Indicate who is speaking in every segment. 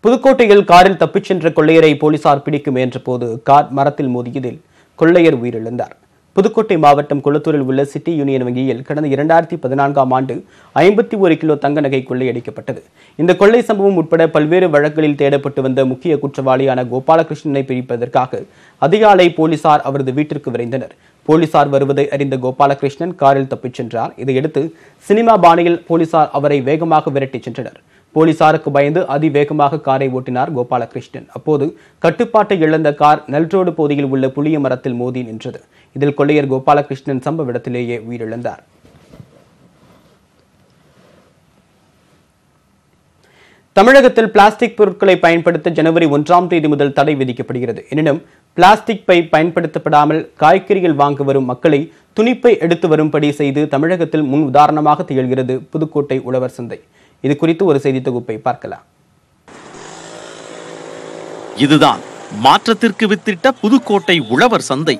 Speaker 1: புதுக்கோட்டையில் காரில் தப்பிச் சென்ற கொள்ளையரை போலீசார் பிடிக்க முயன்றபோது கார் மரத்தில் மோதியதில் கொள்ளையர் உயிரிழந்தார். புதுக்கோட்டை மாவட்டம் குளத்தூரில் உள்ள சிட்டி யூனியன் வங்கியில் கடந்த 2014ஆம் ஆண்டு 51 கிலோ தங்க நகை கொள்ளையடிக்கப்பட்டது. இந்த கொள்ளை சம்பவம் உட்பட பல்வேறு வழக்குகளில் தேடப்பட்டு வந்த முக்கிய குற்றவாளியான கோபாலகிருஷ்ணனை பிடிப்பதற்காக அதிகாலை போலீசார் அவரது வீட்டிற்கு விரைந்தனர். போலீசார் வருவதை அறிந்த கோபாலகிருஷ்ணன் காரில் தப்பிச் சென்றார். இதையடுத்து சினிமா பாணியில் போலீசார் அவரை வேகமாக விரட்டிச் சென்றனர். போலீசாருக்கு பயந்து அதிவேகமாக காரை ஓட்டினார் கோபாலகிருஷ்ணன். அப்போது கட்டுப்பாட்டை இழந்த கார் நெல்ரோடு பகுதியில் உள்ள புளிய மரத்தில் மோதி நின்றது. இதில் கொள்ளையர் கோபாலகிருஷ்ணன் சம்பவ இடத்திலேயே உயிரிழந்தார். தமிழகத்தில் பிளாஸ்டிக் பொருட்களை பயன்படுத்த ஜனவரி 1ஆம் தேதி முதல் தடை விதிக்கப்படுகிறது. எனினும் பிளாஸ்டிக் பை பயன்படுத்தப்படாமல் காய்கறிகள் வாங்க வரும் மக்களை துணிப்பை எடுத்து வரும்படி செய்து தமிழகத்தில் முன் உதாரணமாக திகழ்கிறது புதுக்கோட்டை உழவர் சந்தை. இது குறித்து ஒரு செய்தி தொகுப்பை பார்க்கலாம்.
Speaker 2: இதுதான் மாற்றத்திற்கு வித்திட்ட புதுக்கோட்டை உழவர் சந்தை.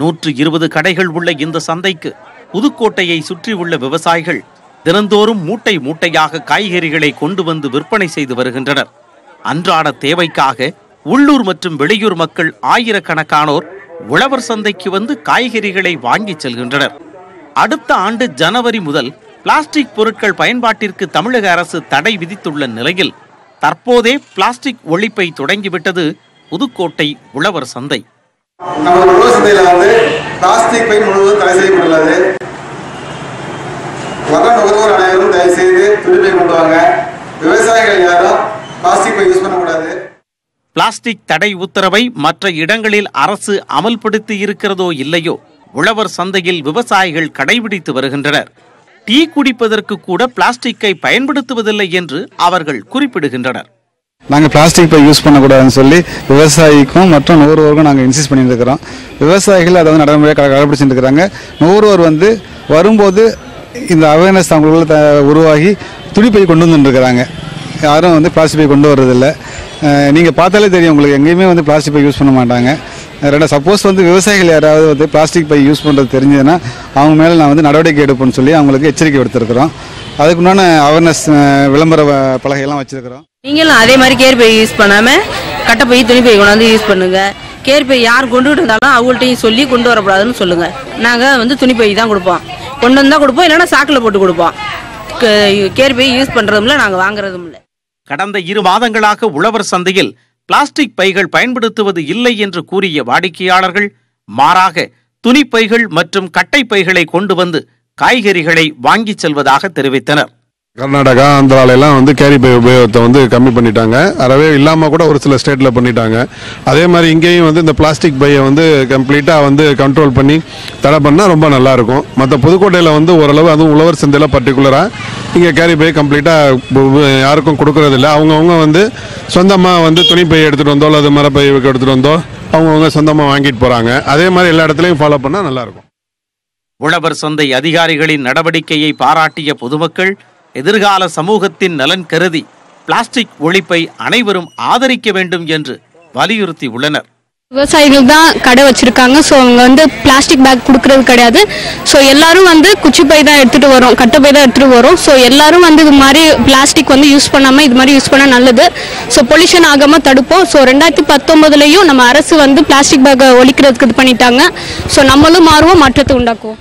Speaker 2: 120 கடைகள் உள்ள இந்த சந்தைக்கு புதுக்கோட்டையை சுற்றியுள்ள விவசாயிகள் தினந்தோறும் மூட்டை மூட்டையாக காய்கறிகளை கொண்டு வந்து விற்பனை செய்து வருகின்றனர். அன்றாட தேவைக்காக உள்ளூர் மற்றும் வெளியூர் மக்கள் ஆயிரக்கணக்கானோர் உழவர் சந்தைக்கு வந்து காய்கறிகளை வாங்கி செல்கின்றனர். அடுத்த ஆண்டு ஜனவரி முதல் பிளாஸ்டிக் பொருட்கள் பயன்பாட்டிற்கு தமிழக அரசு தடை விதித்துள்ள நிலையில் தற்போதே பிளாஸ்டிக் ஒழிப்பை தொடங்கிவிட்டது புதுக்கோட்டை உழவர் சந்தை.
Speaker 3: நமது உழவர் சந்தையில பிளாஸ்டிக் பை முழுவதும் தடை செய்யப்பட்டுள்ளது. வர நுகர்வோர் அனைவரும் தயவு செய்து துணிப்பை கொண்டு வாங்க. விவசாயிகள் யாரும் பிளாஸ்டிக் பை யூஸ் பண்ணக்கூடாது.
Speaker 2: பிளாஸ்டிக் தடை உத்தரவை மற்ற இடங்களில் அரசு அமல்படுத்தி இருக்கிறதோ இல்லையோ, உழவர் சந்தையில் விவசாயிகள் கடைபிடித்து வருகின்றனர். டீ குடிப்பதற்கு கூட பிளாஸ்டிக்கை பயன்படுத்துவதில்லை என்று அவர்கள் குறிப்பிடுகின்றனர்.
Speaker 4: நாங்கள் பிளாஸ்டிக் பை யூஸ் பண்ணக்கூடாதுன்னு சொல்லி விவசாயிக்கும் மற்றும் நுகர்வோருக்கும் நாங்கள் இன்சிஸ்ட் பண்ணிட்டு இருக்கிறோம். விவசாயிகள் அதை நடைமுறையாக கடைபிடிச்சிட்டு இருக்கிறாங்க. நுகர்வோர் வரும்போது இந்த அவேர்னஸ் அவங்களுக்குள்ள உருவாகி துணிப்பை கொண்டு வந்துருக்கிறாங்க. யாரும் பிளாஸ்டிக் பை கொண்டு வர்றதில்லை. நீங்கள் பார்த்தாலே தெரியும், உங்களுக்கு எங்கேயுமே பிளாஸ்டிக் பை யூஸ் பண்ண மாட்டாங்க. சப்போஸ் விவசாயிகள் யாராவது பிளாஸ்டிக் பை யூஸ் பண்ணுறது தெரிஞ்சதுன்னா அவங்க மேலே நான் நடவடிக்கை எடுப்பேன்னு சொல்லி அவங்களுக்கு எச்சரிக்கை எடுத்துருக்கிறோம். அதுக்குண்டான அவேர்னஸ் விளம்பர பலகையெல்லாம் வச்சிருக்கிறோம்.
Speaker 5: நீங்களும் அதே மாதிரி கேர் பை யூஸ் பண்ணாமல் கட்டை பை துணி பை கொண்டாந்து யூஸ் பண்ணுங்க. கேர் பை யார் கொண்டு இருந்தாலும் அவங்கள்ட்டையும் சொல்லி கொண்டு வரக்கூடாதுன்னு சொல்லுங்க. நாங்கள் துணி பை தான் கொடுப்போம், கொண்டு வந்தால் கொடுப்போம், இல்லைன்னா சாக்கில் போட்டு கொடுப்போம். கேர் பை யூஸ் பண்ணுறதும் இல்லை, நாங்கள் வாங்குறதும் இல்லை.
Speaker 2: கடந்த 2 மாதங்களாக உழவர் சந்தையில் பிளாஸ்டிக் பைகள் பயன்படுத்துவது இல்லை என்று கூறிய வாடிக்கையாளர்கள் மாறாக துணிப்பைகள் மற்றும் கட்டை பைகளை கொண்டு வந்து காய்கறிகளை வாங்கி செல்வதாக தெரிவித்தனர்.
Speaker 6: கர்நாடகா, ஆந்திராலெல்லாம் கேரி பை உபயோகத்தை கம்மி பண்ணிட்டாங்க. அறவே இல்லாமல் கூட ஒரு சில ஸ்டேட்டில் பண்ணிட்டாங்க. அதே மாதிரி இங்கேயும் இந்த பிளாஸ்டிக் பையை கம்ப்ளீட்டாக கண்ட்ரோல் பண்ணி தடை பண்ணால் ரொம்ப நல்லாயிருக்கும். மற்ற புதுக்கோட்டையில் ஓரளவு, அதுவும் உழவர் சந்தையில் பர்டிகுலராக இங்கே கேரி பை கம்ப்ளீட்டாக யாருக்கும் கொடுக்கறதில்ல. அவங்கவுங்க சொந்தமாக துணிப்பை எடுத்துகிட்டு வந்தோ அல்லது மரப்பை எடுத்துகிட்டு வந்தோ அவங்கவுங்க சொந்தமாக வாங்கிட்டு போகிறாங்க. அதே மாதிரி எல்லா இடத்துலையும் ஃபாலோ பண்ணால் நல்லாயிருக்கும்.
Speaker 2: உழவர் சந்தை அதிகாரிகளின் நடவடிக்கையை பாராட்டிய பொதுமக்கள் எதிர்கால சமூகத்தின் நலன் கருதி பிளாஸ்டிக் ஒழிப்பை அனைவரும் ஆதரிக்க வேண்டும் என்று வலியுறுத்தி உள்ளனர்.
Speaker 7: விவசாயிகள் தான் கடை வச்சிருக்காங்க. ஸோ அவங்க பிளாஸ்டிக் பேக் கொடுக்கறது கிடையாது. ஸோ எல்லாரும் குச்சி பை தான் எடுத்துட்டு வரோம், கட்டை பை தான் எடுத்துட்டு வரோம். ஸோ எல்லாரும் இது மாதிரி பிளாஸ்டிக் யூஸ் பண்ணாமல் இது மாதிரி யூஸ் பண்ணால் நல்லது. ஸோ பொல்யூஷன் ஆகாமல் தடுப்போம். ஸோ 2019 நம்ம அரசு பிளாஸ்டிக் பேக்கை ஒழிக்கிறதுக்கு இது பண்ணிட்டாங்க. ஸோ நம்மளும் மாறுவோம், மாற்றத்தை உண்டாக்குவோம்.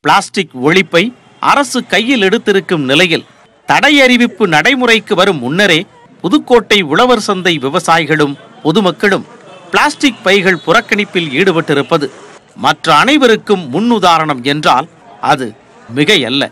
Speaker 2: பிளாஸ்டிக் ஒழிப்பை அரசு கையில் எடுத்திருக்கும் நிலையில் தடை அறிவிப்பு நடைமுறைக்கு வரும் முன்னரே புதுக்கோட்டை உழவர் சந்தை விவசாயிகளும் பொதுமக்களும் பிளாஸ்டிக் பைகள் புறக்கணிப்பில் ஈடுபட்டிருப்பது மற்ற அனைவருக்கும் முன்னுதாரணம் என்றால் அது மிகையல்ல.